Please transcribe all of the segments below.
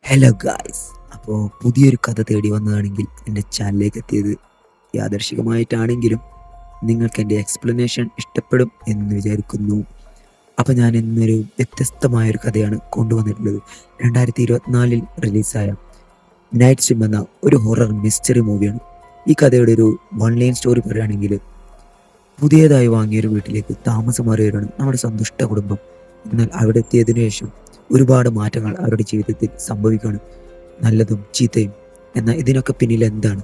Hello guys. അപ്പോൾ പുതിയൊരു കഥ തേടി വന്നതാണെങ്കിൽ എൻ്റെ ചാനലിലേക്ക് എത്തിയത് യാദർശികമായിട്ടാണെങ്കിലും നിങ്ങൾക്ക് എൻ്റെ എക്സ്പ്ലനേഷൻ ഇഷ്ടപ്പെടും എന്ന് വിചാരിക്കുന്നു. അപ്പോൾ ഞാൻ ഇന്നൊരു വ്യത്യസ്തമായൊരു കഥയാണ് കൊണ്ടുവന്നിട്ടുള്ളത്. 2024 റിലീസായ നൈറ്റ് സ്വിം എന്ന ഒരു ഹൊറർ മിസ്റ്ററി മൂവിയാണ്. ഈ കഥയുടെ ഒരു വൺ ലൈൻ സ്റ്റോറി പറയുകയാണെങ്കിൽ, പുതിയതായി വാങ്ങിയൊരു വീട്ടിലേക്ക് താമസം മാറിയവരാണ് നമ്മുടെ സന്തുഷ്ട കുടുംബം. എന്നാൽ അവിടെ എത്തിയതിനു ശേഷം ഒരുപാട് മാറ്റങ്ങൾ അവരുടെ ജീവിതത്തിൽ സംഭവിക്കുകയാണ്, നല്ലതും ചീത്തയും. എന്നാൽ ഇതിനൊക്കെ പിന്നിൽ എന്താണ്?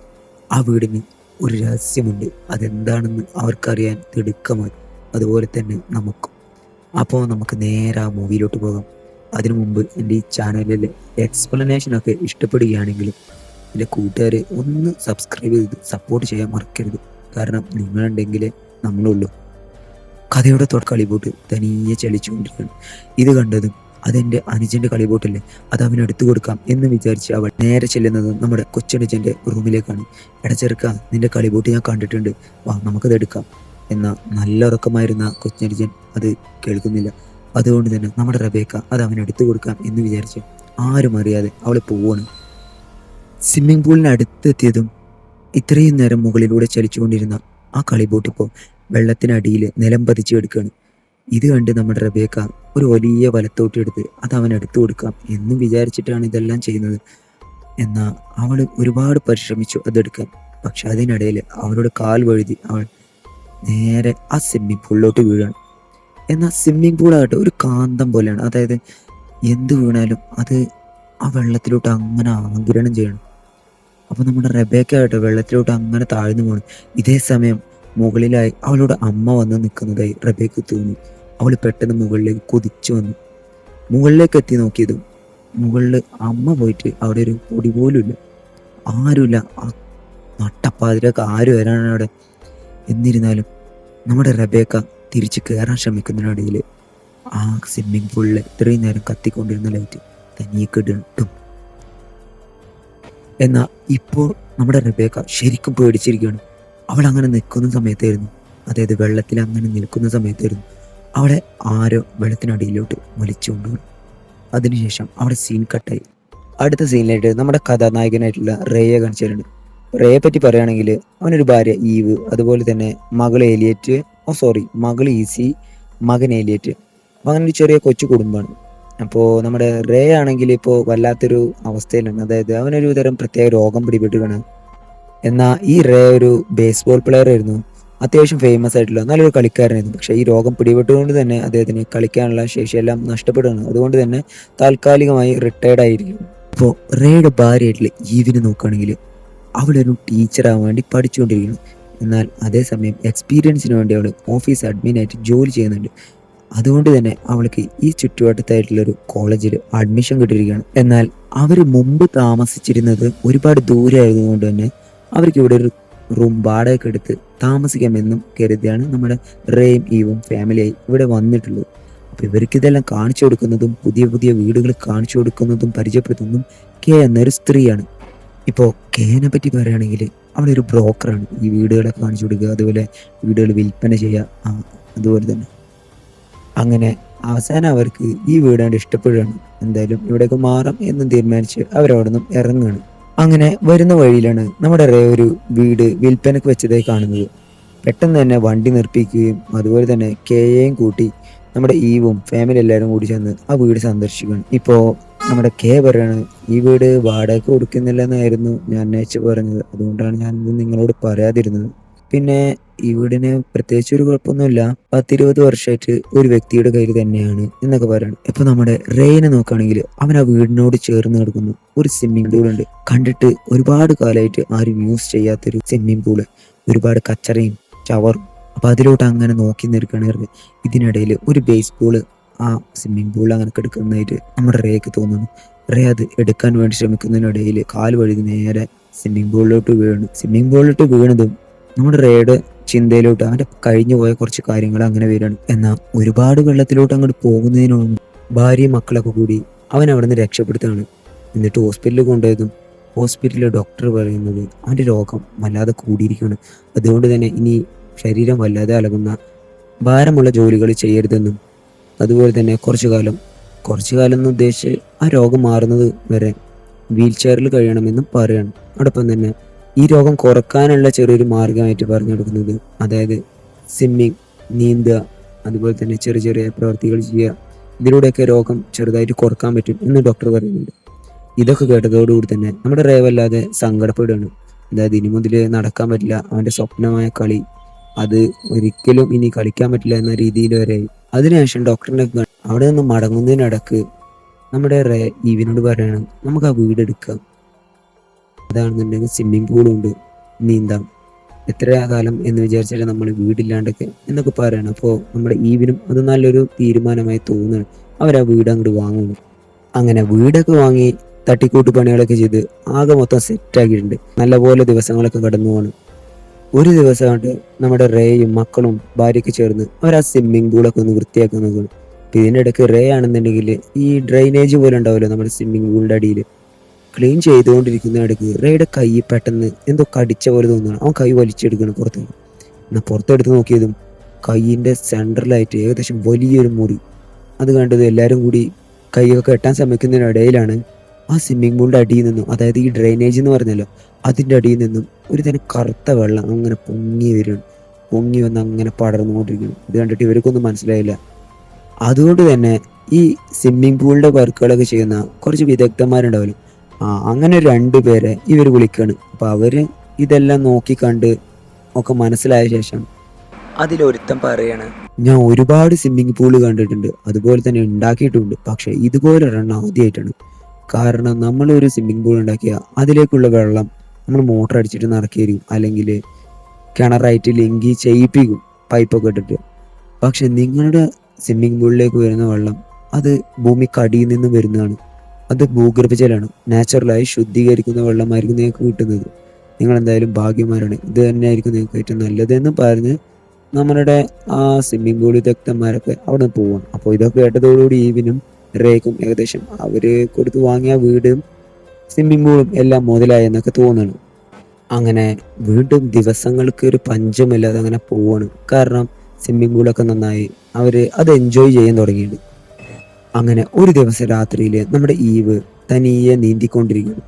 ആ വീടിന് ഒരു രഹസ്യമുണ്ട്. അതെന്താണെന്ന് അവർക്കറിയാൻ തിടുക്കമായി, അതുപോലെ തന്നെ നമുക്കും. അപ്പോൾ നമുക്ക് നേരെ ആ മൂവിയിലോട്ട് പോകാം. അതിനു മുമ്പ് എൻ്റെ ഈ ചാനലിലെ എക്സ്പ്ലനേഷനൊക്കെ ഇഷ്ടപ്പെടുകയാണെങ്കിലും എൻ്റെ കൂട്ടുകാരെ ഒന്ന് സബ്സ്ക്രൈബ് ചെയ്ത് സപ്പോർട്ട് ചെയ്യാൻ മറക്കരുത്. കാരണം നിങ്ങളുണ്ടെങ്കിലേ നമ്മളുള്ളൂ. കഥയുടെ കളിബോട്ട് തനിയെ ചലിച്ചുകൊണ്ടിരിക്കുകയാണ്. ഇത് കണ്ടതും അതെൻ്റെ അനുജൻ്റെ കളിബോട്ടല്ലേ, അത് അവന് എടുത്തു കൊടുക്കാം എന്ന് വിചാരിച്ച് അവൾ നേരെ ചെല്ലുന്നത് നമ്മുടെ കൊച്ചനുജൻ്റെ റൂമിലേക്കാണ്. ഇടച്ചെറുക്ക, നിന്റെ കളിബോട്ട് ഞാൻ കണ്ടിട്ടുണ്ട്, വാ നമുക്കത് എടുക്കാം. എന്നാൽ നല്ല ഉറക്കമായിരുന്ന കൊച്ചനുജൻ അത് കേൾക്കുന്നില്ല. അതുകൊണ്ട് തന്നെ നമ്മുടെ റബേക്ക അത് അവന് എടുത്തു കൊടുക്കാം എന്ന് വിചാരിച്ച് ആരും അറിയാതെ അവൾ പോവാണ്. സ്വിമ്മിംഗ് പൂളിന് അടുത്തെത്തിയതും ഇത്രയും നേരം മുകളിലൂടെ ചലിച്ചുകൊണ്ടിരുന്ന ആ കളിബോട്ട് ഇപ്പോൾ വെള്ളത്തിനടിയിൽ നിലം പതിച്ചു എടുക്കുകയാണ്. ഇത് കണ്ട് നമ്മുടെ റബേക്ക ഒരു വലിയ വലത്തോട്ട് എടുത്ത് അത് അവൻ എടുത്തു കൊടുക്കാം എന്ന് വിചാരിച്ചിട്ടാണ് ഇതെല്ലാം ചെയ്യുന്നത്. എന്നാൽ അവൾ ഒരുപാട് പരിശ്രമിച്ചു അതെടുക്കാൻ. പക്ഷെ അതിനിടയിൽ അവളുടെ കാൽ വഴുതി അവൾ നേരെ ആ സ്വിമ്മിംഗ് പൂളിലോട്ട് വീഴാണ്. എന്നാൽ സ്വിമ്മിംഗ് പൂളാകട്ടെ ഒരു കാന്തം പോലെയാണ്. അതായത് എന്ത് വീണാലും അത് ആ വെള്ളത്തിലോട്ട് അങ്ങനെ ആഗിരണം ചെയ്യണം. അപ്പോൾ നമ്മുടെ റബേക്ക ആകട്ടെ വെള്ളത്തിലോട്ട് അങ്ങനെ താഴ്ന്നു പോകണം. ഇതേ സമയം മുകളിലായി അവളുടെ അമ്മ വന്ന് നിൽക്കുന്നതായി റബേക്ക് തോന്നി. അവൾ പെട്ടെന്ന് മുകളിലേക്ക് കുതിച്ചു വന്നു. മുകളിലേക്ക് എത്തി നോക്കിയതും മുകളിൽ അമ്മ പോയിട്ട് അവിടെ ഒരു പൊടി പോലും ഇല്ല, ആരുമില്ല. ആ നട്ടപ്പാതിരൊക്കെ ആര് വരാനാണ് അവിടെ. എന്നിരുന്നാലും നമ്മുടെ റബേക്ക തിരിച്ച് കയറാൻ ശ്രമിക്കുന്നതിനിടയിൽ ആ സ്വിമ്മിംഗ് പൂളിൽ ഇത്രയും നേരം കത്തിക്കൊണ്ടിരുന്ന ലൈറ്റ് തനിയെ കിട്ടും. എന്നാൽ ഇപ്പോൾ നമ്മുടെ റബേക്ക ശരിക്കും പേടിച്ചിരിക്കുകയാണ്. അവൾ അങ്ങനെ നിൽക്കുന്ന സമയത്തായിരുന്നു, അതായത് വെള്ളത്തിൽ അങ്ങനെ നിൽക്കുന്ന സമയത്തായിരുന്നു അവിടെ ആരോ വെള്ളത്തിനടിയിലോട്ട് വലിച്ചു കൊണ്ടുപോയി. അതിനുശേഷം അവിടെ സീൻ കട്ടായി. അടുത്ത സീനിലായിട്ട് നമ്മുടെ കഥാനായകനായിട്ടുള്ള റേയെ കാണിച്ചിട്ടുണ്ട്. റേയെ പറ്റി പറയുകയാണെങ്കിൽ അവനൊരു ഭാര്യ ഈവ്, അതുപോലെ തന്നെ മകൾ ഏലിയറ്റ്, മകൾ ഈസി, മകൻ ഏലിയറ്റ്. അപ്പോൾ അങ്ങനെ ഒരു ചെറിയ കൊച്ചു കുടുംബമാണ്. അപ്പോൾ നമ്മുടെ റേ ആണെങ്കിൽ ഇപ്പോൾ വല്ലാത്തൊരു അവസ്ഥയിലാണ്. അതായത് അവനൊരു തരം പ്രത്യേക രോഗം പിടിപെട്ടുകയാണ്. എന്നാൽ ഈ റേ ഒരു ബേസ്ബോൾ പ്ലെയർ ആയിരുന്നു, അത്യാവശ്യം ഫേമസ് ആയിട്ടുള്ള നല്ലൊരു കളിക്കാരനായിരുന്നു. പക്ഷേ ഈ രോഗം പിടിപെട്ടുകൊണ്ട് തന്നെ അദ്ദേഹത്തിന് കളിക്കാനുള്ള ശേഷിയെല്ലാം നഷ്ടപ്പെടുകയാണ്. അതുകൊണ്ട് തന്നെ താൽക്കാലികമായി റിട്ടയർഡ് ആയിരിക്കും. അപ്പോൾ റേയുടെ ഭാര്യയായിട്ടുള്ള ഈവിനെ നോക്കുകയാണെങ്കിൽ അവളൊരു ടീച്ചറാകാൻ വേണ്ടി പഠിച്ചുകൊണ്ടിരിക്കുന്നു. എന്നാൽ അതേസമയം എക്സ്പീരിയൻസിന് വേണ്ടി അവൾ ഓഫീസ് അഡ്മിനായിട്ട് ജോലി ചെയ്യുന്നുണ്ട്. അതുകൊണ്ട് തന്നെ അവൾക്ക് ഈ ചുറ്റുവട്ടത്തായിട്ടുള്ളൊരു കോളേജിൽ അഡ്മിഷൻ കിട്ടിയിരിക്കുകയാണ്. എന്നാൽ അവർ മുമ്പ് താമസിച്ചിരുന്നത് ഒരുപാട് ദൂരെ ആയതുകൊണ്ട് തന്നെ അവർക്ക് ഇവിടെ ഒരു റൂം വാടകയ്ക്ക് എടുത്ത് താമസിക്കാമെന്നും കരുതിയാണ് നമ്മുടെ റേയും ഈവും ഫാമിലിയായി ഇവിടെ വന്നിട്ടുള്ളത്. അപ്പോൾ ഇവർക്ക് ഇതെല്ലാം കാണിച്ചു കൊടുക്കുന്നതും പുതിയ പുതിയ വീടുകൾ കാണിച്ചു കൊടുക്കുന്നതും പരിചയപ്പെടുത്തുന്നതും കെ എന്നൊരു സ്ത്രീയാണ്. ഇപ്പോൾ കെനെ പറ്റി പറയുകയാണെങ്കിൽ അവളൊരു ബ്രോക്കറാണ്. ഈ വീടുകളെ കാണിച്ചു കൊടുക്കുക, അതുപോലെ വീടുകൾ വിൽപ്പന ചെയ്യുക, അതുപോലെ തന്നെ അങ്ങനെ അവസാനം അവർക്ക് ഈ വീടാണ്ട് ഇഷ്ടപ്പെടുകയാണ്. എന്തായാലും ഇവിടേക്ക് മാറാം എന്ന് തീരുമാനിച്ച് അവരവിടെ നിന്നും ഇറങ്ങുകയാണ്. അങ്ങനെ വരുന്ന വഴിയിലാണ് നമ്മുടെ റേ ഒരു വീട് വിൽപ്പനക്ക് വെച്ചതായി കാണുന്നത്. പെട്ടെന്ന് തന്നെ വണ്ടി നിർപ്പിക്കുകയും അതുപോലെ തന്നെ കെയെയും കൂട്ടി നമ്മുടെ ഈവും ഫാമിലി എല്ലാവരും കൂടി ചെന്ന് ആ വീട് സന്ദർശിക്കുകയാണ്. ഇപ്പോൾ നമ്മുടെ കെ പറയാണ്, ഈ വീട് വാടകയ്ക്ക് കൊടുക്കുന്നില്ല എന്നായിരുന്നു ഞാൻ അന്വേഷിച്ച് പറഞ്ഞത്, അതുകൊണ്ടാണ് ഞാൻ ഇത് നിങ്ങളോട് പറയാതിരുന്നത്. പിന്നെ ഈ വീടിന് പ്രത്യേകിച്ച് ഒരു കുഴപ്പമൊന്നുമില്ല, 10-20 വർഷമായിട്ട് ഒരു വ്യക്തിയുടെ കയ്യിൽ തന്നെയാണ് എന്നൊക്കെ പറയണം. ഇപ്പൊ നമ്മുടെ റേനെ നോക്കുകയാണെങ്കിൽ അവൻ ആ വീടിനോട് ചേർന്ന് കിടക്കുന്നു ഒരു സ്വിമ്മിംഗ് പൂൾ ഉണ്ട്. കണ്ടിട്ട് ഒരുപാട് കാലമായിട്ട് ആരും യൂസ് ചെയ്യാത്തൊരു സ്വിമ്മിംഗ് പൂള്, ഒരുപാട് കച്ചറയും ചവറും. അപ്പൊ അതിലോട്ട് അങ്ങനെ നോക്കി നിൽക്കുകയാണെങ്കിൽ ഇതിനിടയിൽ ഒരു ബേസ് ബോള് ആ സ്വിമ്മിംഗ് പൂളിൽ അങ്ങനെ കിടക്കുന്നതായിട്ട് നമ്മുടെ റേക്ക് തോന്നുന്നു. റേ അത് എടുക്കാൻ വേണ്ടി ശ്രമിക്കുന്നതിനിടയിൽ കാല് വഴുതി നേരെ സ്വിമ്മിംഗ് പൂളിലോട്ട് വീണതും നമ്മുടെ റേയുടെ ചിന്തയിലോട്ട് അവൻ്റെ കഴിഞ്ഞു പോയ കുറച്ച് കാര്യങ്ങൾ അങ്ങനെ വരികയാണ്. എന്നാൽ ഒരുപാട് വെള്ളത്തിലോട്ട് അങ്ങോട്ട് പോകുന്നതിന് മുമ്പ് ഭാര്യയും മക്കളൊക്കെ കൂടി അവൻ അവിടെ നിന്ന് രക്ഷപ്പെടുത്തുകയാണ്. എന്നിട്ട് ഹോസ്പിറ്റലിൽ കൊണ്ടുപോയതും ഹോസ്പിറ്റലിലെ ഡോക്ടർ പറയുന്നത് അവൻ്റെ രോഗം വല്ലാതെ കൂടിയിരിക്കുകയാണ്. അതുകൊണ്ട് തന്നെ ഇനി ശരീരം വല്ലാതെ അലകുന്ന ഭാരമുള്ള ജോലികൾ ചെയ്യരുതെന്നും, അതുപോലെ തന്നെ കുറച്ചു കാലം എന്ന് ഉദ്ദേശിച്ച് ആ രോഗം മാറുന്നത് വരെ വീൽ ചെയറിൽ കഴിയണമെന്നും പറയണം. അതോടൊപ്പം തന്നെ ഈ രോഗം കുറക്കാനുള്ള ചെറിയൊരു മാർഗമായിട്ട് പറഞ്ഞു കൊടുക്കുന്നത്, അതായത് സ്വിമ്മിങ്, നീന്തുക, അതുപോലെ തന്നെ ചെറിയ ചെറിയ പ്രവർത്തികൾ ചെയ്യുക. ഇതിലൂടെയൊക്കെ രോഗം ചെറുതായിട്ട് കുറക്കാൻ പറ്റും എന്ന് ഡോക്ടർ പറയുന്നുണ്ട്. ഇതൊക്കെ കേട്ടതോടുകൂടി തന്നെ നമ്മുടെ റേ വല്ലാതെ സങ്കടപ്പെടുകയാണ്. അതായത് ഇനി മുതൽ നടക്കാൻ പറ്റില്ല, അവൻ്റെ സ്വപ്നമായ കളി അത് ഒരിക്കലും ഇനി കളിക്കാൻ പറ്റില്ല എന്ന രീതിയിൽ വരെ. അതിനുശേഷം ഡോക്ടറിനെ അവിടെ നിന്ന് മടങ്ങുന്നതിനിടക്ക് നമ്മുടെ റേ ഈവിനോട് പറയണം, നമുക്ക് ആ വീട് എടുക്കാം, അതാണെന്നുണ്ടെങ്കിൽ സ്വിമ്മിങ് പൂളും ഉണ്ട്, നീന്താം, എത്ര കാലം എന്ന് വിചാരിച്ചാൽ നമ്മൾ വീടില്ലാണ്ടൊക്കെ എന്നൊക്കെ പറയണം. അപ്പോൾ നമ്മുടെ ഈവിനും അത് നല്ലൊരു തീരുമാനമായി തോന്നുന്നു. അവരാ വീട് അങ്ങോട്ട് വാങ്ങുന്നു. അങ്ങനെ വീടൊക്കെ വാങ്ങി തട്ടിക്കൂട്ട് പണികളൊക്കെ ചെയ്ത് ആകെ മൊത്തം സെറ്റാക്കിയിട്ടുണ്ട്. നല്ലപോലെ ദിവസങ്ങളൊക്കെ കടന്നു പോകണം. ഒരു ദിവസമായിട്ട് നമ്മുടെ റേയും മക്കളും ഭാര്യയൊക്കെ ചേർന്ന് അവർ ആ സ്വിമ്മിങ് പൂളൊക്കെ ഒന്ന് വൃത്തിയാക്കാൻ നോക്കണം. അപ്പം ഇതിൻ്റെ ഇടയ്ക്ക് റേ ആണെന്നുണ്ടെങ്കിൽ ഈ ഡ്രെയിനേജ് പോലെ ഉണ്ടാവുമല്ലോ നമ്മുടെ സ്വിമ്മിങ് പൂളിൻ്റെ അടിയിൽ, ക്ലീൻ ചെയ്തുകൊണ്ടിരിക്കുന്ന ഇടയ്ക്ക് റേയുടെ കൈ പെട്ടെന്ന് എന്തോ കടിച്ച പോലെ തോന്നുന്നു. അവൻ കൈ വലിച്ചെടുക്കണം പുറത്തേക്ക്. എന്നാൽ പുറത്തെടുത്ത് നോക്കിയതും കൈയിൻ്റെ സെൻട്രലായിട്ട് ഏകദേശം വലിയൊരു മുറി. അത് കണ്ടത് എല്ലാവരും കൂടി കൈയൊക്കെ കെട്ടാൻ ശ്രമിക്കുന്നതിനിടയിലാണ് ആ സ്വിമ്മിംഗ് പൂളിൻ്റെ അടിയിൽ നിന്നും, അതായത് ഈ ഡ്രെയിനേജ് എന്ന് പറഞ്ഞല്ലോ അതിൻ്റെ അടിയിൽ നിന്നും ഒരു തരം കറുത്ത വെള്ളം അങ്ങനെ പൊങ്ങി വരികയാണ്. പൊങ്ങി വന്ന് അങ്ങനെ പടർന്നുകൊണ്ടിരിക്കുന്നു. ഇത് കണ്ടിട്ട് ഇവർക്കൊന്നും മനസ്സിലായില്ല. അതുകൊണ്ട് തന്നെ ഈ സ്വിമ്മിംഗ് പൂളിൻ്റെ വർക്കുകളൊക്കെ ചെയ്യുന്ന കുറച്ച് വിദഗ്ധന്മാരുണ്ടാവില്ല, അങ്ങനെ 2 പേരെ ഇവർ വിളിക്കുകയാണ്. അപ്പോൾ അവർ ഇതെല്ലാം നോക്കി കണ്ട് ഒക്കെ മനസ്സിലായ ശേഷം അതിലൊരുത്തൻ പറയാണ്, ഞാൻ ഒരുപാട് സ്വിമ്മിംഗ് പൂള് കണ്ടിട്ടുണ്ട്, അതുപോലെ തന്നെ ഉണ്ടാക്കിയിട്ടുണ്ട്, പക്ഷേ ഇതുപോലെ ഒരെണ്ണം ആദ്യമായിട്ടാണ്. കാരണം നമ്മളൊരു സ്വിമ്മിംഗ് പൂൾ ഉണ്ടാക്കിയാൽ അതിലേക്കുള്ള വെള്ളം നമ്മൾ മോട്ടർ അടിച്ചിട്ട് നിറക്കിയിരിക്കും, അല്ലെങ്കിൽ കിണറായിട്ട് ലിങ്കി ചെയ്യിപ്പിക്കും പൈപ്പൊക്കെ ഇട്ടിട്ട്. പക്ഷെ നിങ്ങളുടെ സ്വിമ്മിംഗ് പൂളിലേക്ക് വരുന്ന വെള്ളം അത് ഭൂമിക്കടിയിൽ നിന്ന് വരുന്നതാണ്. അത് ഭൂഗർഭജലമാണ്. നാച്ചുറലായി ശുദ്ധീകരിക്കുന്ന വെള്ളമായിരിക്കും നിങ്ങൾക്ക് കിട്ടുന്നത്. നിങ്ങൾ എന്തായാലും ഭാഗ്യമാരാണ്. ഇത് തന്നെയായിരിക്കും നിങ്ങൾക്ക് ഏറ്റവും നല്ലതെന്ന് പറഞ്ഞ് നമ്മളുടെ ആ സ്വിമ്മിംഗ് പൂൾ വിദഗ്ധന്മാരൊക്കെ അവിടെ നിന്ന് പോവാണ്. അപ്പോൾ ഇതൊക്കെ കേട്ടതോടുകൂടി ഈവിനും റേക്കും ഏകദേശം അവർ കൊടുത്ത് വാങ്ങിയ വീടും സ്വിമ്മിംഗ് പൂളും എല്ലാം മുതലായി എന്നൊക്കെ തോന്നുന്നു. അങ്ങനെ വീണ്ടും ദിവസങ്ങൾക്ക് ഒരു പഞ്ചമില്ലാതെ അങ്ങനെ പോവാണ്. കാരണം സ്വിമ്മിംഗ് പൂളൊക്കെ നന്നായി അവർ അത് എൻജോയ് ചെയ്യാൻ തുടങ്ങിയിട്ടുണ്ട്. അങ്ങനെ ഒരു ദിവസം രാത്രിയിൽ നമ്മുടെ ഈവ് തനിയെ നീന്തിക്കൊണ്ടിരിക്കുന്നു.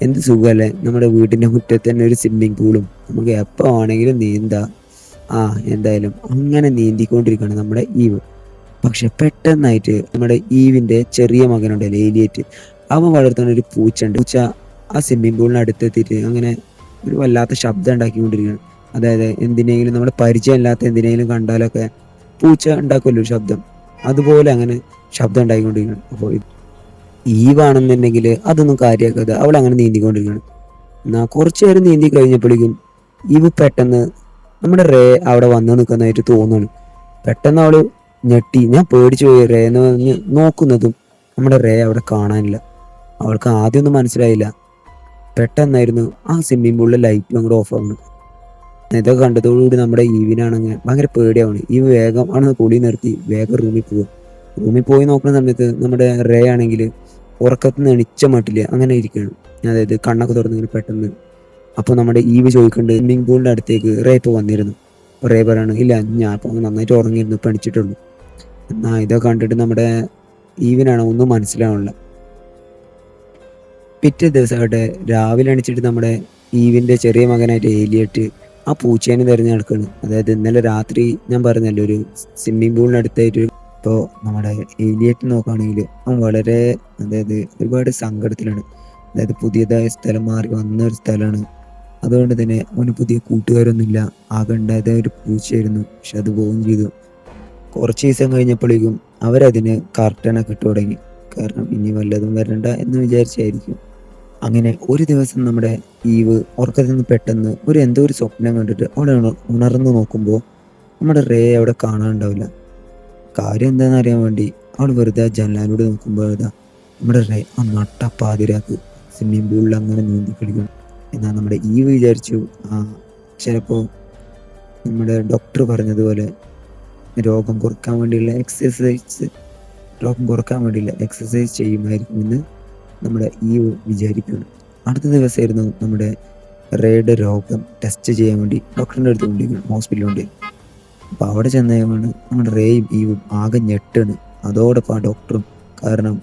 എന്ത് സുഖമല്ലേ, നമ്മുടെ വീടിൻ്റെ മുറ്റത്ത് തന്നെ ഒരു സ്വിമ്മിംഗ് പൂളും, നമുക്ക് എപ്പോൾ ആണെങ്കിലും നീന്താം. എന്തായാലും അങ്ങനെ നീന്തിക്കൊണ്ടിരിക്കുകയാണ് നമ്മുടെ ഈവ്. പക്ഷെ പെട്ടെന്നായിട്ട് നമ്മുടെ ഈവിൻ്റെ ചെറിയ മകനുണ്ടല്ലോ ഏലിയറ്റ്, അവൻ വളർത്തുന്ന ഒരു പൂച്ചയുണ്ട്. പൂച്ച ആ സ്വിമ്മിംഗ് പൂളിന് അടുത്തെത്തിയിട്ട് അങ്ങനെ ഒരു വല്ലാത്ത ശബ്ദം ഉണ്ടാക്കിക്കൊണ്ടിരിക്കുകയാണ്. അതായത് എന്തിനെങ്കിലും നമ്മുടെ പരിചയമില്ലാത്ത എന്തിനെങ്കിലും കണ്ടാലൊക്കെ പൂച്ച ഉണ്ടാക്കുമല്ലോ ഒരു ശബ്ദം, അതുപോലെ അങ്ങനെ ശബ്ദം ഉണ്ടാക്കിക്കൊണ്ടിരിക്കുകയാണ്. അപ്പോൾ ഈവാണെന്നുണ്ടെങ്കിൽ അതൊന്നും കാര്യമാക്കാതെ അവൾ അങ്ങനെ നീന്തിക്കൊണ്ടിരിക്കുകയാണ്. എന്നാൽ കുറച്ചു നേരം നീന്തി കഴിഞ്ഞപ്പോഴേക്കും ഈവ് പെട്ടെന്ന് നമ്മുടെ റേ അവിടെ വന്ന് നിൽക്കുന്നതായിട്ട് തോന്നുന്നു. പെട്ടെന്ന് അവൾ ഞെട്ടി, ഞാൻ പേടിച്ചു പോയി റേ എന്ന് പറഞ്ഞ് നോക്കുന്നതും നമ്മുടെ റേ അവിടെ കാണാനില്ല. അവൾക്ക് ആദ്യമൊന്നും മനസ്സിലായില്ല. പെട്ടെന്നായിരുന്നു ആ സ്വിമ്മിംഗ് പൂളിലെ ലൈറ്റും അങ്ങോട്ട് ഓഫ് ആവുന്നു. ഇതൊക്കെ കണ്ടതോടുകൂടി നമ്മുടെ ഈവിനാണെങ്കിൽ ഭയങ്കര പേടിയാവുന്നു. ഈവ് വേഗം അവിടെ കുളി നിർത്തി വേഗം റൂമിൽ പോകും. റൂമിൽ പോയി നോക്കുന്ന സമയത്ത് നമ്മുടെ റേ ആണെങ്കിൽ ഉറക്കത്തിൽ നിന്ന് എണിച്ച മട്ടില്ല അങ്ങനെ ഇരിക്കുകയാണ്. അതായത് കണ്ണൊക്കെ തുറന്നിങ്ങനെ പെട്ടെന്ന്. അപ്പോൾ നമ്മുടെ ഈവ് ചോദിക്കുന്നുണ്ട്, സ്വിമ്മിംഗ് പൂളിൻ്റെ അടുത്തേക്ക് റേ ഇപ്പോൾ വന്നിരുന്നു. അപ്പോൾ റേ പറയാണ്, ഇല്ല ഞാൻ ഇപ്പോൾ നന്നായിട്ട് ഉറങ്ങിയിരുന്നു, ഇപ്പം എണിച്ചിട്ടുള്ളൂ. എന്നാൽ ഇതൊക്കെ കണ്ടിട്ട് നമ്മുടെ ഈവിനാണ് ഒന്നും മനസ്സിലാവണില്ല. പിറ്റേ ദിവസമായിട്ട് രാവിലെ എണിച്ചിട്ട് നമ്മുടെ ഈവിൻ്റെ ചെറിയ മകനായിട്ട് ഏലിയറ്റ് ആ പൂച്ചേനെ തിരഞ്ഞു നടക്കുകയാണ്. അതായത് ഇന്നലെ രാത്രി ഞാൻ പറഞ്ഞല്ലോ ഒരു സ്വിമ്മിംഗ് പൂളിനടുത്തായിട്ട്. ഇപ്പോൾ നമ്മുടെ ഏലിയറ്റ് നോക്കുകയാണെങ്കിൽ അവൻ വളരെ, അതായത് ഒരുപാട് സങ്കടത്തിലാണ്. അതായത് പുതിയതായ സ്ഥലം മാറി വന്ന ഒരു സ്ഥലമാണ്. അതുകൊണ്ട് തന്നെ അവന് പുതിയ കൂട്ടുകാരൊന്നുമില്ല. ആകെ ഉണ്ടായത് ഒരു പൂച്ചയായിരുന്നു. പക്ഷെ അത് പോവുകയും ചെയ്തു. കുറച്ച് ദിവസം കഴിഞ്ഞപ്പോഴേക്കും അവരതിന് കർട്ടനൊക്കെ ഇട്ട് തുടങ്ങി. കാരണം ഇനി വല്ലതും വരണ്ട എന്ന് വിചാരിച്ചായിരിക്കും. അങ്ങനെ ഒരു ദിവസം നമ്മുടെ ഈവ് ഉറക്കത്തിൽ നിന്ന് പെട്ടെന്ന് എന്തോ ഒരു സ്വപ്നം കണ്ടിട്ട് അവിടെ ഉണർന്നു നോക്കുമ്പോൾ നമ്മുടെ റേ അവിടെ കാണാനുണ്ടാവില്ല. കാര്യം എന്താണെന്ന് അറിയാൻ വേണ്ടി അവൾ വെറുതെ ജനലിലൂടെ നോക്കുമ്പോൾ നമ്മുടെ റേ ആ നട്ടപ്പാതിരാക്ക് സ്വിമ്മിംഗ് പൂളിൽ അങ്ങനെ നീന്തി കളിക്കണം. എന്നാൽ നമ്മുടെ ഈവ് വിചാരിച്ചു ചിലപ്പോൾ നമ്മുടെ ഡോക്ടർ പറഞ്ഞതുപോലെ രോഗം കുറക്കാൻ വേണ്ടിയുള്ള എക്സസൈസ് ചെയ്യുമായിരിക്കും എന്ന് നമ്മുടെ ഈവ് വിചാരിക്കുന്നു. അടുത്ത ദിവസമായിരുന്നു നമ്മുടെ റേയുടെ രോഗം ടെസ്റ്റ് ചെയ്യാൻ വേണ്ടി ഡോക്ടറിൻ്റെ അടുത്ത് കൊണ്ടിരിക്കുന്നു, ഹോസ്പിറ്റലുണ്ട്. അപ്പോൾ അവിടെ ചെന്നതാണ് നമ്മുടെ റേയും ഈവും ആകെ ഞെട്ടാണ്. അതോടൊപ്പം ആ ഡോക്ടറും. കാരണം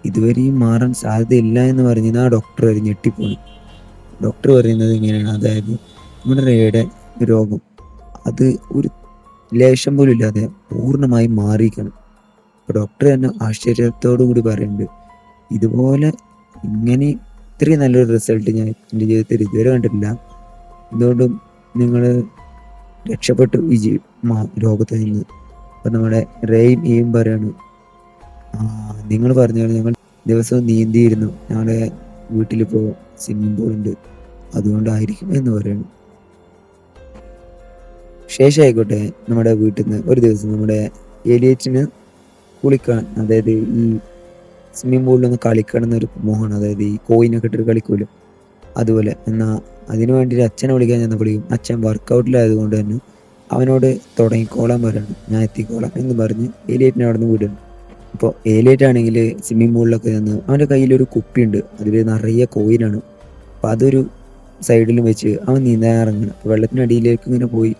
ഇതുവരെയും മാറാൻ സാധ്യതയില്ല എന്ന് പറഞ്ഞ് ആ ഡോക്ടർ ഒരു ഞെട്ടിപ്പോയി. ഡോക്ടർ പറയുന്നത് ഇങ്ങനെയാണ്, അതായത് നമ്മുടെ റേയുടെ രോഗം അത് ഒരു ലേശം പോലും ഇല്ലാതെ പൂർണ്ണമായും മാറിയിരിക്കണം. അപ്പോൾ ഡോക്ടർ തന്നെ ആശ്ചര്യത്തോടു കൂടി പറയുന്നുണ്ട്, ഇതുപോലെ ഇങ്ങനെ ഇത്രയും നല്ലൊരു റിസൾട്ട് ഞാൻ എൻ്റെ ജീവിതത്തിൽ ഇതുവരെ കണ്ടിട്ടില്ല. എന്തുകൊണ്ടും നിങ്ങൾ രക്ഷപ്പെട്ടു ഈ രോഗത്തിൽ നിന്ന്. അപ്പം നമ്മുടെ റേയും ഈയും പറയാണ്, നിങ്ങൾ പറഞ്ഞ ഞങ്ങൾ ദിവസവും നീന്തിയിരുന്നു, ഞങ്ങളുടെ വീട്ടിലിപ്പോൾ സ്വിമ്മിംഗ് പൂൾ ഉണ്ട്, അതുകൊണ്ടായിരിക്കും എന്ന് പറയുന്നു. ശേഷം ആയിക്കോട്ടെ, നമ്മുടെ വീട്ടിൽ നിന്ന് ഒരു ദിവസം നമ്മുടെ എലിയറ്റിന് കുളിക്കാൻ, അതായത് ഈ സ്വിമ്മിംഗ് പൂളിലൊന്ന് കളിക്കണം എന്നൊരു മോഹമാണ്. അതായത് ഈ കോയിനൊക്കെ ഇട്ടിട്ട് കളിക്കൂല്ലോ, അതുപോലെ. എന്നാൽ അതിനു വേണ്ടി അച്ഛനെ വിളിക്കാൻ ചെന്നപ്പോഴേക്കും അച്ഛൻ വർക്കൗട്ടിലായതുകൊണ്ട് തന്നെ അവനോട് തുടങ്ങിക്കോളാൻ പറയണം, ഞാൻ എത്തിക്കോളാം എന്ന് പറഞ്ഞ് ഏലിയേറ്റിനെ അവിടെ നിന്ന് വിടുന്നു. അപ്പോൾ ഏലിയേറ്റ് ആണെങ്കിൽ സ്വിമ്മിംഗ് പൂളിലൊക്കെ നിന്ന് അവൻ്റെ കയ്യിലൊരു കുപ്പിയുണ്ട്, അതിൽ നിറയെ കോയിനാണ്. അപ്പോൾ അതൊരു സൈഡിലും വെച്ച് അവൻ നീന്താൻ ഇറങ്ങണം. അപ്പോൾ വെള്ളത്തിനടിയിലേക്ക് ഇങ്ങനെ പോയി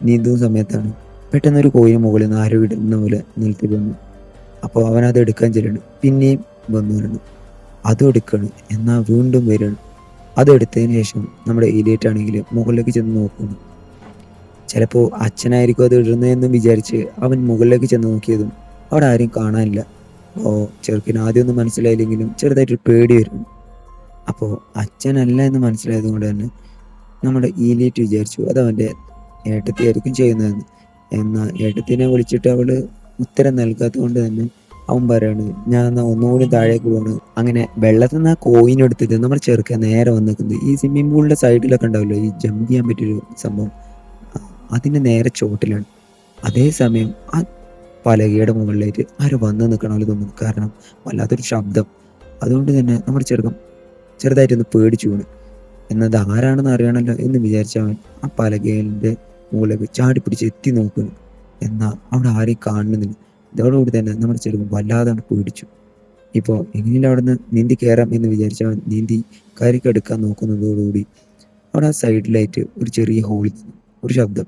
നീന്തുന്ന സമയത്താണ് പെട്ടെന്നൊരു കോയിന് മുകളിൽ നിന്ന് ആരോ ഇടുന്ന പോലെ നിലത്ത് വന്നു. അപ്പോൾ അവനത് എടുക്കാൻ ചെല്ലണം, പിന്നെയും വന്നു വരണം, അതും എടുക്കണം, എന്നാൽ വീണ്ടും വരണം. അതെടുത്തതിന് ശേഷം നമ്മുടെ ഏലിയേറ്റ് ആണെങ്കിൽ മുകളിലേക്ക് ചെന്ന് നോക്കുന്നു. ചിലപ്പോൾ അച്ഛനായിരിക്കും അത് ഇടുന്നതെന്നും വിചാരിച്ച് അവൻ മുകളിലേക്ക് ചെന്ന് നോക്കിയതും അവിടെ ആരും കാണാനില്ല. അപ്പോൾ ചെറുക്കിന് ആദ്യമൊന്നും മനസ്സിലായില്ലെങ്കിലും ചെറുതായിട്ടൊരു പേടി വരുന്നു. അപ്പോൾ അച്ഛനല്ല എന്ന് മനസ്സിലായത് കൊണ്ട് തന്നെ നമ്മുടെ ഏലിയേറ്റ് വിചാരിച്ചു അത് അവൻ്റെ ഏട്ടത്തിയായിരിക്കും ചെയ്യുന്നതെന്ന്. എന്നാൽ ഏട്ടത്തിനെ വിളിച്ചിട്ട് അവൾ ഉത്തരം നൽകാത്തത് കൊണ്ട് തന്നെ അവൻ പറയാണ്, ഞാൻ എന്നാൽ ഒന്നുകൂടി താഴേക്ക് പോവാണ്. അങ്ങനെ വെള്ളത്തിൽ നിന്ന് ആ കോയിൻ എടുത്തിട്ട് നമ്മൾ ചെറുക്കാൻ നേരെ വന്ന് നിൽക്കുന്നത് ഈ സ്വിമ്മിംഗ് പൂളിൻ്റെ സൈഡിലൊക്കെ ഉണ്ടാവില്ലോ ഈ ജമ്പ് ചെയ്യാൻ പറ്റിയൊരു സംഭവം, അതിൻ്റെ നേരെ ചോട്ടിലാണ്. അതേസമയം ആ പലകയുടെ മുകളിലേക്ക് ആരും വന്ന് നിൽക്കണമല്ലോ തോന്നുന്നു, കാരണം വല്ലാത്തൊരു ശബ്ദം. അതുകൊണ്ട് തന്നെ നമ്മുടെ ചെറുതായിട്ടൊന്ന് പേടിച്ചു വീണ്. എന്നത് ആരാണെന്ന് അറിയണമല്ലോ എന്ന് വിചാരിച്ചവൻ ആ പലകേൻ്റെ മുകളിലേക്ക് ചാടി പിടിച്ച് എത്തി നോക്കുന്നു. എന്നാൽ അവിടെ ആരെയും കാണുന്നില്ല. ഇതോടുകൂടി തന്നെ നമ്മുടെ ചെറുക്കൻ വല്ലാതെ പേടിച്ചു. ഇപ്പോൾ എങ്ങനെയും അവിടെ നിന്ന് നീന്തി കയറാം എന്ന് വിചാരിച്ചവൻ നീന്തി കരക്കെടുക്കാൻ നോക്കുന്നതോടുകൂടി അവിടെ ആ സൈഡിലായിട്ട് ഒരു ചെറിയ ഹോളിൽ ഒരു ശബ്ദം.